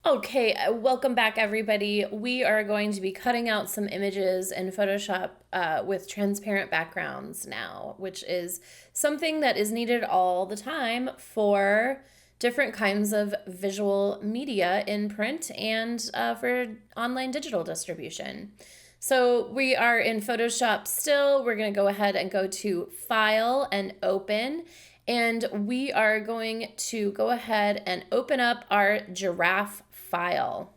Okay, welcome back, everybody. We are going to be cutting out some images in Photoshop with transparent backgrounds now, which is something that is needed all the time for different kinds of visual media in print and for online digital distribution. So we are in Photoshop still. We're going to go ahead and go to File and Open. And we are going to go ahead and open up our giraffe file.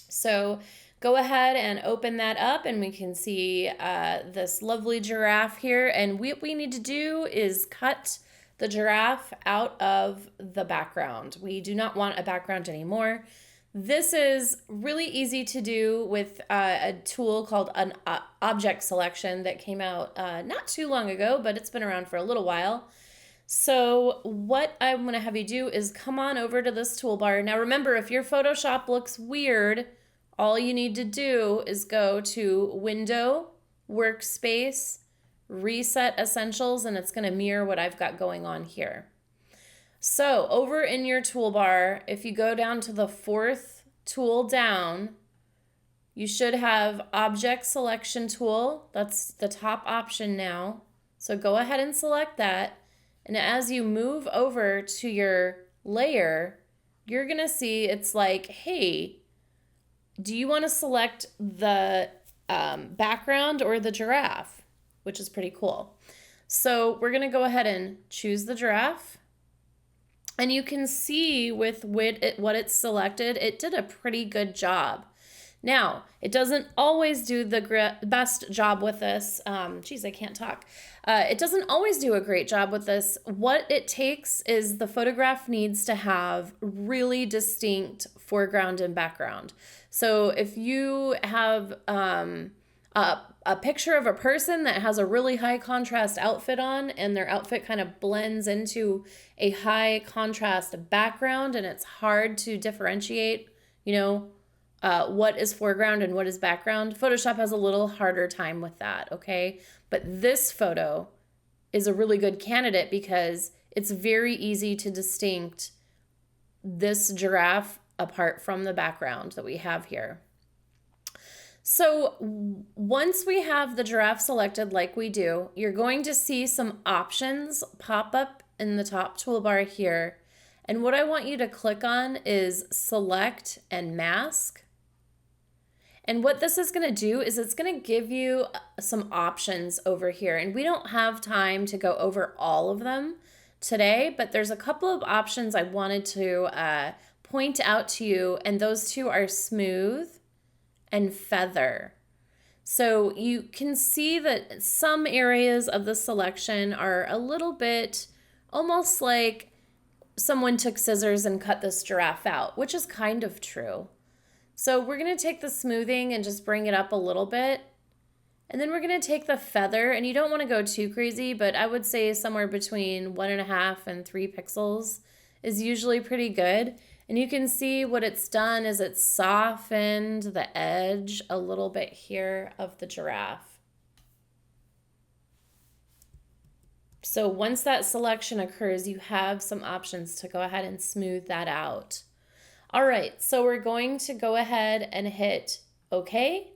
So go ahead and open that up and we can see this lovely giraffe here. And what we need to do is cut the giraffe out of the background. We do not want a background anymore. This is really easy to do with a tool called an object selection that came out not too long ago, but it's been around for a little while. So what I'm going to have you do is come on over to this toolbar. Now remember, if your Photoshop looks weird, all you need to do is go to Window, Workspace, Reset Essentials, and it's going to mirror what I've got going on here. So over in your toolbar, if you go down to the fourth tool down, you should have Object Selection Tool. That's the top option now. So go ahead and select that. And as you move over to your layer, you're going to see it's like, hey, do you want to select the background or the giraffe? Which is pretty cool. So we're going to go ahead and choose the giraffe. And you can see with what it's selected, it did a pretty good job. Now, it doesn't always do the best job with this. Geez, I can't talk. It doesn't always do a great job with this. What it takes is the photograph needs to have really distinct foreground and background. So if you have a picture of a person that has a really high contrast outfit on and their outfit kind of blends into a high contrast background and it's hard to differentiate, what is foreground and what is background, Photoshop has a little harder time with that, okay? But this photo is a really good candidate because it's very easy to distinct this giraffe apart from the background that we have here. So once we have the giraffe selected like we do, you're going to see some options pop up in the top toolbar here. And what I want you to click on is Select and Mask. And what this is going to do is it's going to give you some options over here. And we don't have time to go over all of them today, but there's a couple of options I wanted to point out to you. And those two are Smooth and Feather. So you can see that some areas of the selection are a little bit almost like someone took scissors and cut this giraffe out, which is kind of true. So we're going to take the smoothing and just bring it up a little bit. And then we're going to take the feather, and you don't want to go too crazy, but I would say somewhere between 1.5 and 3 pixels is usually pretty good. And you can see what it's done is it's softened the edge a little bit here of the giraffe. So once that selection occurs, you have some options to go ahead and smooth that out. All right, so we're going to go ahead and hit OK.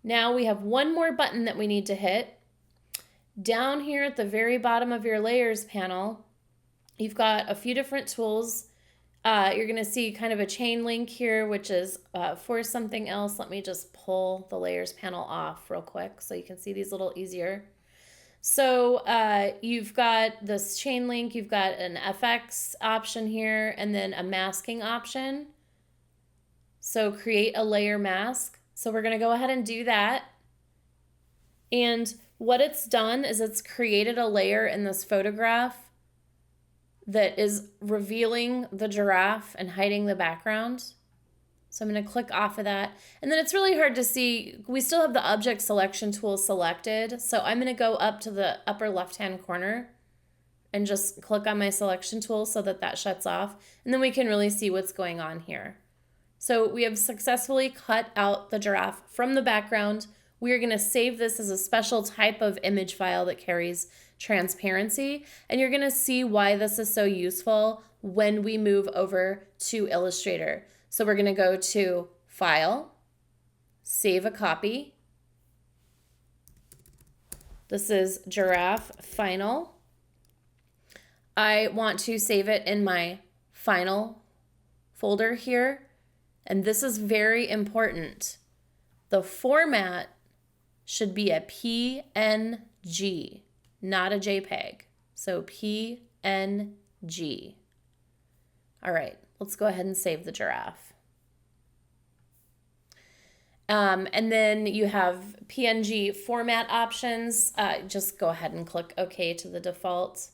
Now we have one more button that we need to hit. Down here at the very bottom of your layers panel, you've got a few different tools. You're going to see kind of a chain link here, which is for something else. Let me just pull the layers panel off real quick so you can see these a little easier. So you've got this chain link, you've got an FX option here, and then a masking option. So create a layer mask. So we're going to go ahead and do that. And what it's done is it's created a layer in this photograph that is revealing the giraffe and hiding the background. So I'm going to click off of that. And then it's really hard to see. We still have the object selection tool selected. So I'm going to go up to the upper left-hand corner and just click on my selection tool so that that shuts off. And then we can really see what's going on here. So we have successfully cut out the giraffe from the background. We are going to save this as a special type of image file that carries transparency. And you're going to see why this is so useful when we move over to Illustrator. So we're going to go to File, Save a Copy. This is Giraffe Final. I want to save it in my Final folder here. And this is very important. The format should be a PNG, not a JPEG. So PNG. All right, let's go ahead and save the giraffe. And then you have PNG format options. Just go ahead and click OK to the default.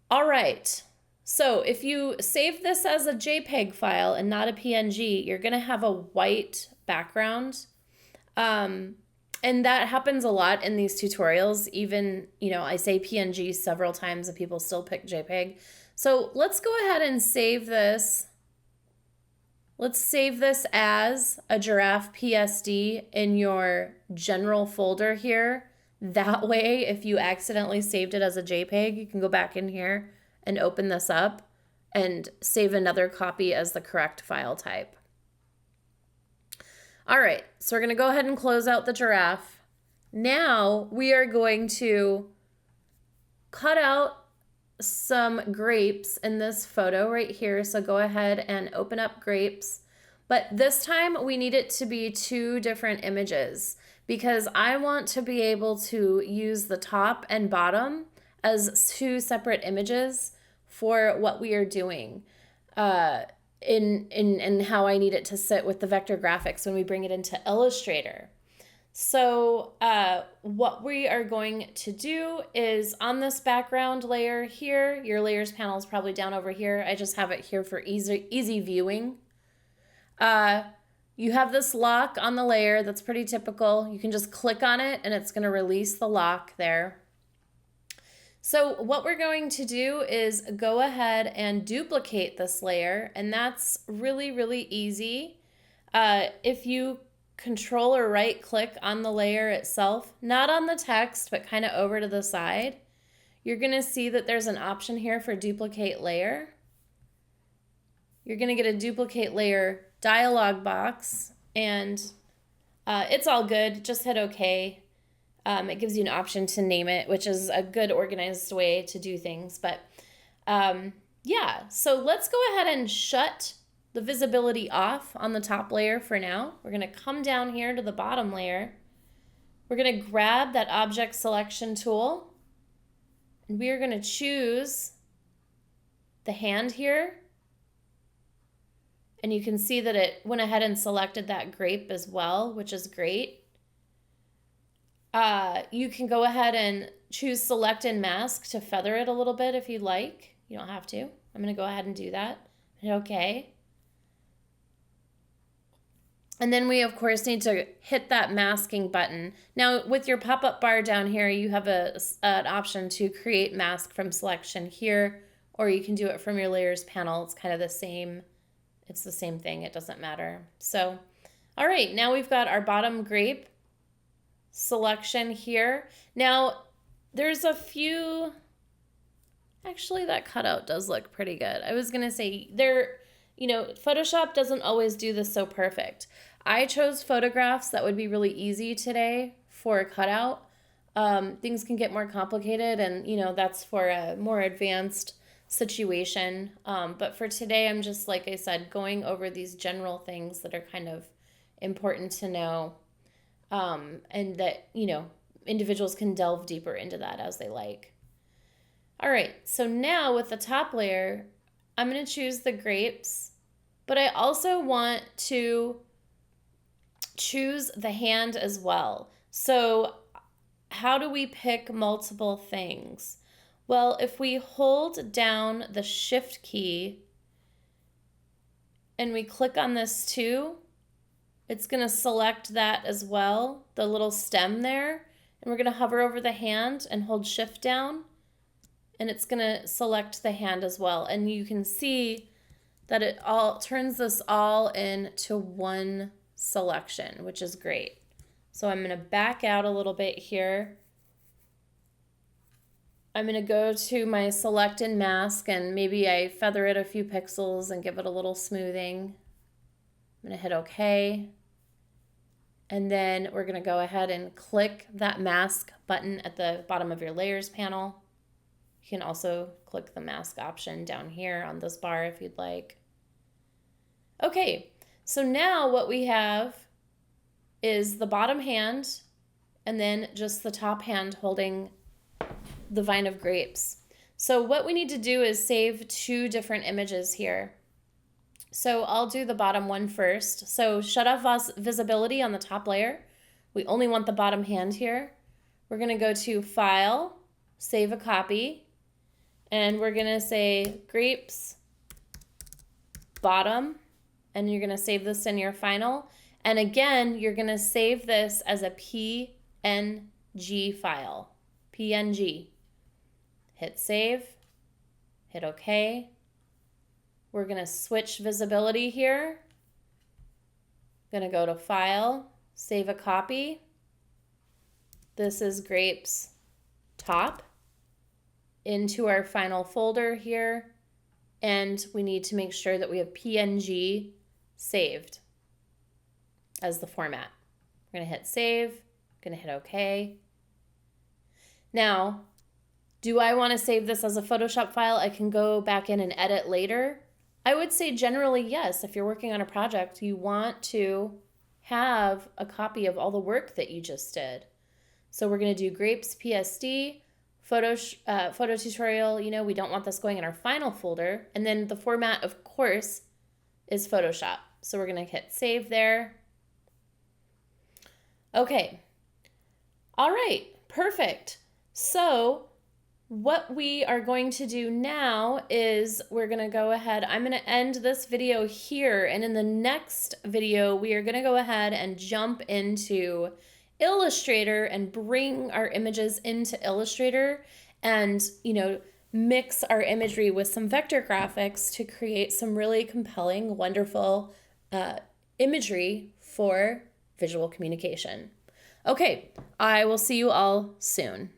All right, so if you save this as a JPEG file and not a PNG, you're gonna have a white background. And that happens a lot in these tutorials. Even, I say PNG several times and people still pick JPEG. So let's go ahead and save this. Let's save this as a giraffe PSD in your general folder here. That way, if you accidentally saved it as a JPEG, you can go back in here and open this up and save another copy as the correct file type. All right, so we're gonna go ahead and close out the giraffe. Now we are going to cut out some grapes in this photo right here. So go ahead and open up grapes. But this time we need it to be 2 different images because I want to be able to use the top and bottom as 2 separate images for what we are doing in how I need it to sit with the vector graphics when we bring it into Illustrator. So what we are going to do is on this background layer here, your layers panel is probably down over here. I just have it here for easy viewing. You have this lock on the layer that's pretty typical. You can just click on it and it's going to release the lock there. So what we're going to do is go ahead and duplicate this layer, and that's really, really easy. If you Control or right click on the layer itself, not on the text, but kind of over to the side, you're going to see that there's an option here for duplicate layer. You're going to get a duplicate layer dialog box, and it's all good. Just hit OK. It gives you an option to name it, which is a good organized way to do things. But yeah, so let's go ahead and shut the visibility off on the top layer for now. We're going to come down here to the bottom layer. We're going to grab that object selection tool, and we are going to choose the hand here. And you can see that it went ahead and selected that grape as well, which is great. You can go ahead and choose select and mask to feather it a little bit if you'd like. You don't have to. I'm going to go ahead and do that. Hit OK. And then we, of course, need to hit that masking button. Now, with your pop-up bar down here, you have an option to create mask from selection here, or you can do it from your layers panel. It's kind of the same. It's the same thing. It doesn't matter. So, all right, now we've got our bottom grape selection here. Now, there's a few... Actually, that cutout does look pretty good. I was going to say, Photoshop doesn't always do this so perfect. I chose photographs that would be really easy today for a cutout. Things can get more complicated, and that's for a more advanced situation. But for today, I'm just, like I said, going over these general things that are kind of important to know, and that individuals can delve deeper into that as they like. All right, so now with the top layer, I'm going to choose the grapes, but I also want to choose the hand as well. So how do we pick multiple things? Well, if we hold down the Shift key and we click on this too, it's going to select that as well, the little stem there, and we're going to hover over the hand and hold Shift down, and it's going to select the hand as well. And you can see that it all turns this all into one selection, which is great. So I'm going to back out a little bit here. I'm going to go to my select and mask, and maybe I feather it a few pixels and give it a little smoothing. I'm going to hit OK. And then we're going to go ahead and click that mask button at the bottom of your layers panel. You can also click the mask option down here on this bar if you'd like. Okay, so now what we have is the bottom hand and then just the top hand holding the vine of grapes. So what we need to do is save 2 different images here. So I'll do the bottom one first. So shut off visibility on the top layer. We only want the bottom hand here. We're going to go to File, Save a Copy, and we're going to say grapes bottom, and you're going to save this in your final. And again, you're going to save this as a PNG file. PNG. Hit save, hit OK. We're going to switch visibility here. Going to go to File, Save a Copy. This is grapes top. Into our final folder here. And we need to make sure that we have PNG saved as the format. We're going to hit save, going to hit OK. Now, do I want to save this as a Photoshop file? I can go back in and edit later. I would say generally yes. If you're working on a project, you want to have a copy of all the work that you just did. So we're going to do grapes PSD, photo tutorial. You know, we don't want this going in our final folder. And then the format, of course, is Photoshop. So we're going to hit save there. Okay. All right. Perfect. So what we are going to do now is we're going to go ahead. I'm going to end this video here. And in the next video, we are going to go ahead and jump into Illustrator and bring our images into Illustrator and, you know, mix our imagery with some vector graphics to create some really compelling, wonderful imagery for visual communication. Okay, I will see you all soon.